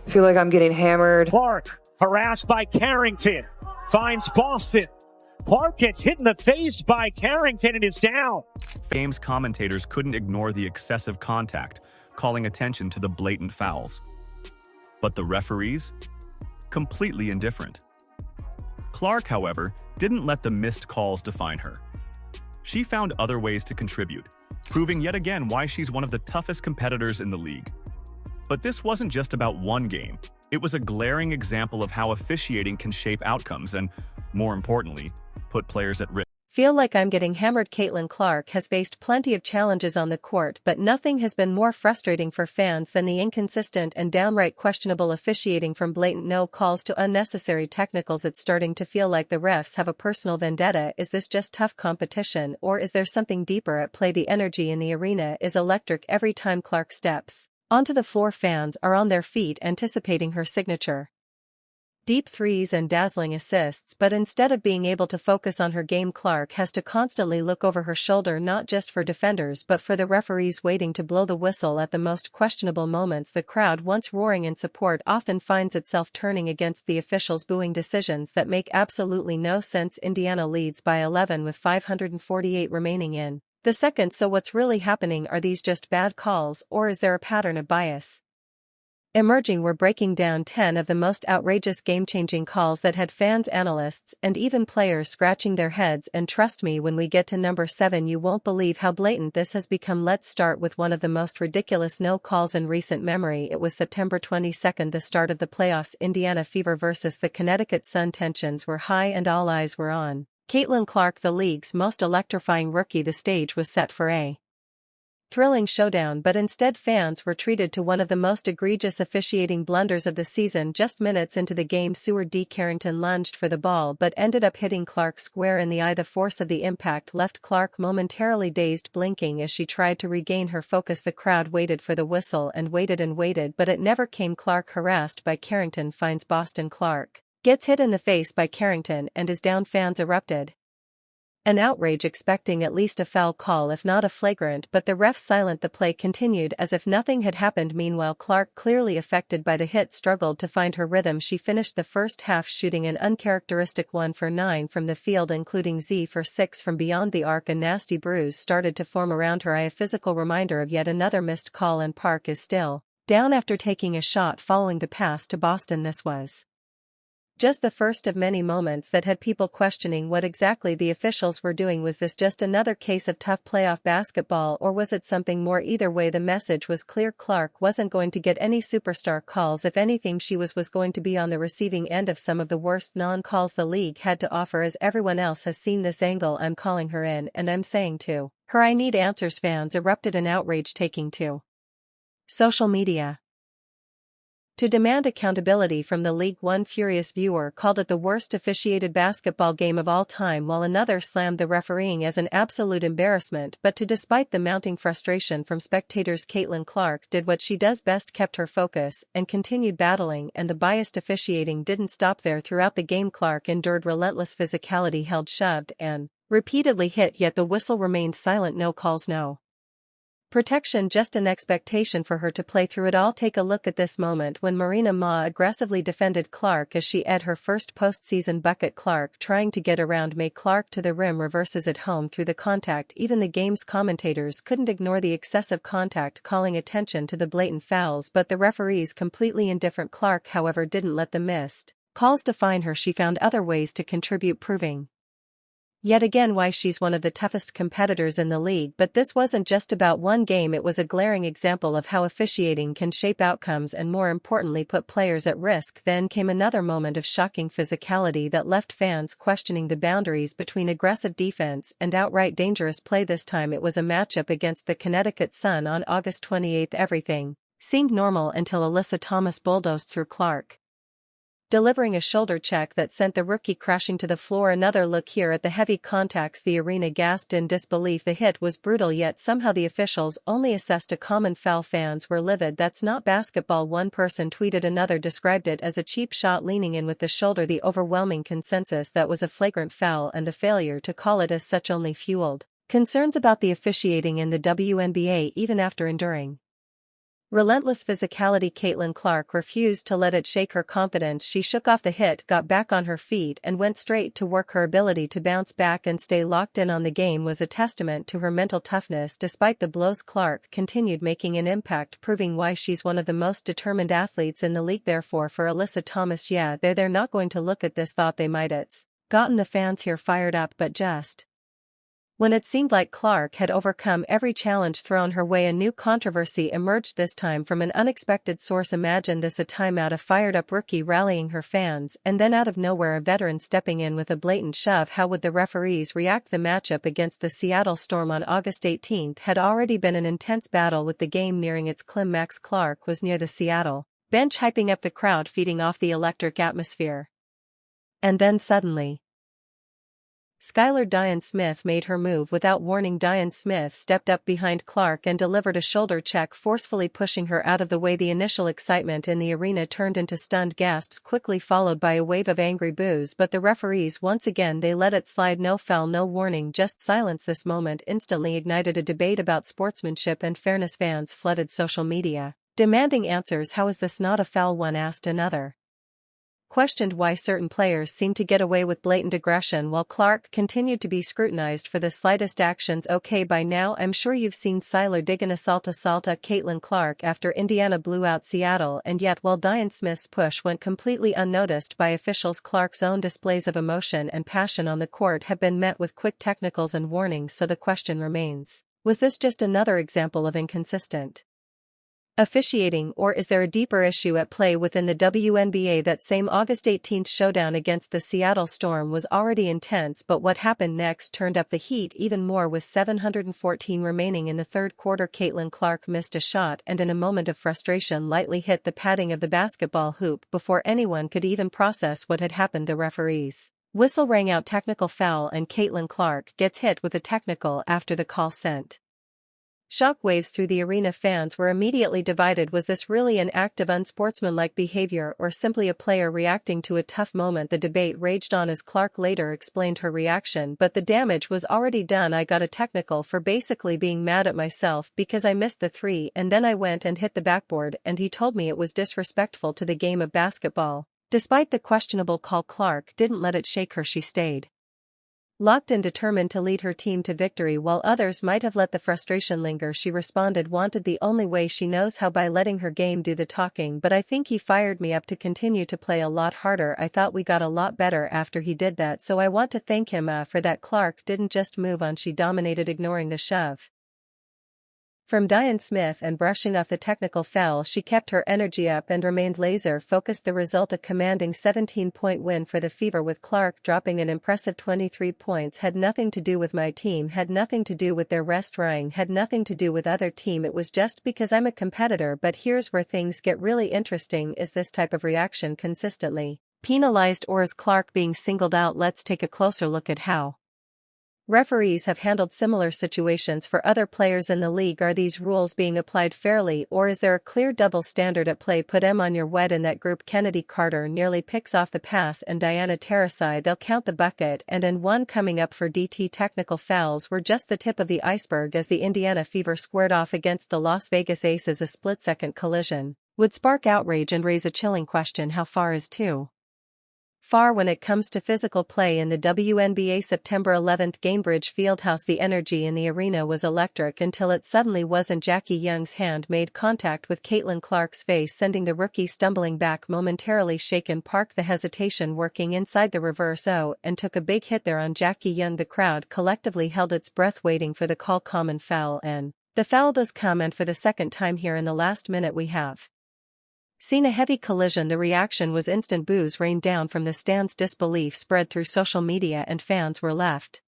I feel like I'm getting hammered. Clark, harassed by Carrington, finds Boston. Clark gets hit in the face by Carrington and is down. Games commentators couldn't ignore the excessive contact, calling attention to the blatant fouls. But the referees? Completely indifferent. Clark, however, didn't let the missed calls define her. She found other ways to contribute, proving yet again why she's one of the toughest competitors in the league. But this wasn't just about one game. It was a glaring example of how officiating can shape outcomes and, more importantly, put players at risk. Feel like I'm getting hammered. Caitlin Clark has faced plenty of challenges on the court, but nothing has been more frustrating for fans than the inconsistent and downright questionable officiating, from blatant no calls to unnecessary technicals. It's starting to feel like the refs have a personal vendetta. Is this just tough competition, or is there something deeper at play? The energy in the arena is electric every time Clark steps onto the floor. Fans are on their feet anticipating her signature deep threes and dazzling assists, but instead of being able to focus on her game, Clark has to constantly look over her shoulder, not just for defenders but for the referees waiting to blow the whistle at the most questionable moments. The crowd, once roaring in support, often finds itself turning against the officials, booing decisions that make absolutely no sense. Indiana leads by 11 with 548 remaining in the second. So what's really happening? Are these just bad calls, or is there a pattern of bias emerging? We're breaking down 10 of the most outrageous game-changing calls that had fans, analysts, and even players scratching their heads, and trust me, when we get to number 7 you won't believe how blatant this has become. Let's start with one of the most ridiculous no calls in recent memory. It was September 22nd, the start of the playoffs. Indiana Fever versus the Connecticut Sun. Tensions were high and all eyes were on Caitlin Clark, the league's most electrifying rookie. The stage was set for a thrilling showdown, but instead fans were treated to one of the most egregious officiating blunders of the season. Just minutes into the game, Seward D. Carrington lunged for the ball but ended up hitting Clark square in the eye. The force of the impact left Clark momentarily dazed, blinking as she tried to regain her focus. The crowd waited for the whistle and waited, but it never came. Clark, harassed by Carrington, finds Boston. Clark gets hit in the face by Carrington and is down. Fans erupted an outrage, expecting at least a foul call if not a flagrant, but the refs silent. The play continued as if nothing had happened. Meanwhile, Clark, clearly affected by the hit, struggled to find her rhythm. She finished the first half shooting an uncharacteristic 1 for 9 from the field, including 0 for 6 from beyond the arc. A nasty bruise started to form around her eye, a physical reminder of yet another missed call, and Park is still down after taking a shot following the pass to Boston. This was just the first of many moments that had people questioning what exactly the officials were doing. Was this just another case of tough playoff basketball, or was it something more? Either way, the message was clear. Clark wasn't going to get any superstar calls. If anything, she was going to be on the receiving end of some of the worst non-calls the league had to offer. As everyone else has seen this angle, I'm calling her in, and I'm saying to her, I need answers. Fans erupted in outrage, taking to social media to demand accountability from the league. One furious viewer called it the worst officiated basketball game of all time, while another slammed the refereeing as an absolute embarrassment. But despite the mounting frustration from spectators, Caitlin Clark did what she does best, kept her focus, and continued battling, and the biased officiating didn't stop there. Throughout the game, Clark endured relentless physicality, held, shoved, and repeatedly hit, yet the whistle remained silent. No calls, no protection, just an expectation for her to play through it all. Take a look at this moment when Marina Ma aggressively defended Clark as she had her first postseason bucket. Clark, trying to get around May. Clark to the rim, reverses it home through the contact. Even the game's commentators couldn't ignore the excessive contact, calling attention to the blatant fouls, but the referees completely indifferent. Clark, however, didn't let the missed calls define her. She found other ways to contribute, proving yet again why she's one of the toughest competitors in the league. But this wasn't just about one game. It was a glaring example of how officiating can shape outcomes and, more importantly, put players at risk. Then came another moment of shocking physicality that left fans questioning the boundaries between aggressive defense and outright dangerous play. This time it was a matchup against the Connecticut Sun on August 28. Everything seemed normal until Alyssa Thomas bulldozed through Clark, delivering a shoulder check that sent the rookie crashing to the floor. Another look here at the heavy contacts. The arena gasped in disbelief. The hit was brutal, yet somehow the officials only assessed a common foul. Fans were livid. That's not basketball, one person tweeted. Another described it as a cheap shot, leaning in with the shoulder. The overwhelming consensus that was a flagrant foul, and the failure to call it as such only fueled concerns about the officiating in the WNBA. Even after enduring Relentless physicality. Caitlin Clark refused to let it shake her confidence. She shook off the hit, got back on her feet and went straight to work. Her ability to bounce back and stay locked in on the game was a testament to her mental toughness. Despite the blows, Clark continued making an impact, proving why she's one of the most determined athletes in the league. Therefore for Alyssa Thomas, yeah, they're not going to look at this. Thought they might. It's gotten the fans here fired up, but just when it seemed like Clark had overcome every challenge thrown her way, a new controversy emerged, this time from an unexpected source. Imagine this: a timeout, a fired-up rookie rallying her fans, and then out of nowhere a veteran stepping in with a blatant shove. How would the referees react? The matchup against the Seattle Storm on August 18 had already been an intense battle, with the game nearing its climax. Clark was near the Seattle bench, hyping up the crowd, feeding off the electric atmosphere. And then suddenly, Skylar Diane Smith made her move. Without warning, Diane Smith stepped up behind Clark and delivered a shoulder check, forcefully pushing her out of the way. The initial excitement in the arena turned into stunned gasps, quickly followed by a wave of angry boos, but the referees once again they let it slide. No foul, no warning, just silence. This moment instantly ignited a debate about sportsmanship and fairness. Fans flooded social media, demanding answers. How is this not a foul? One asked. Another questioned why certain players seemed to get away with blatant aggression while Clark continued to be scrutinized for the slightest actions. Okay, by now I'm sure you've seen Siler dig an assaulta Caitlin Clark after Indiana blew out Seattle, and yet while Diane Smith's push went completely unnoticed by officials, Clark's own displays of emotion and passion on the court have been met with quick technicals and warnings. So the question remains, was this just another example of inconsistent officiating, or is there a deeper issue at play within the WNBA? That same August 18 showdown against the Seattle Storm was already intense, but what happened next turned up the heat even more. With 7:14 remaining in the third quarter, Caitlin Clark missed a shot and in a moment of frustration lightly hit the padding of the basketball hoop. Before anyone could even process what had happened, the referee's whistle rang out, technical foul, and Caitlin Clark gets hit with a technical. After the call sent shockwaves through the arena, fans were immediately divided. Was this really an act of unsportsmanlike behavior or simply a player reacting to a tough moment? The debate raged on as Clark later explained her reaction, but the damage was already done. I got a technical for basically being mad at myself because I missed the three and then I went and hit the backboard, and he told me it was disrespectful to the game of basketball. Despite the questionable call, Clark didn't let it shake her. She stayed locked and determined to lead her team to victory. While others might have let the frustration linger, she responded, wanted the only way she knows how, by letting her game do the talking. But I think he fired me up to continue to play a lot harder. I thought we got a lot better after he did that, so I want to thank him for that. Clark didn't just move on, she dominated, ignoring the shove from Diane Smith and brushing off the technical foul. She kept her energy up and remained laser-focused. The result, a commanding 17-point win for the Fever, with Clark dropping an impressive 23 points. Had nothing to do with my team, had nothing to do with their rest trying, had nothing to do with other team. It was just because I'm a competitor. But here's where things get really interesting. Is this type of reaction consistently penalized, or is Clark being singled out? Let's take a closer look at how referees have handled similar situations for other players in the league. Are these rules being applied fairly, or is there a clear double standard at play? Put M on your wet. In that group, Kennedy Carter nearly picks off the pass and Diana Taurasi, they'll count the bucket. And 1 coming up for DT. Technical fouls were just the tip of the iceberg as the Indiana Fever squared off against the Las Vegas Aces. A split-second collision would spark outrage and raise a chilling question: how far is too far when it comes to physical play in the WNBA? September 11, Gainbridge Fieldhouse. The energy in the arena was electric until it suddenly wasn't. Jackie Young's hand made contact with Caitlin Clark's face, sending the rookie stumbling back, momentarily shaken. Park the hesitation working inside the reverse O and took a big hit there on Jackie Young. The crowd collectively held its breath waiting for the call. Common foul, and the foul does come, and for the second time here in the last minute we have seen a heavy collision. The reaction was instant. Boos rained down from the stands. Disbelief spread through social media and fans were left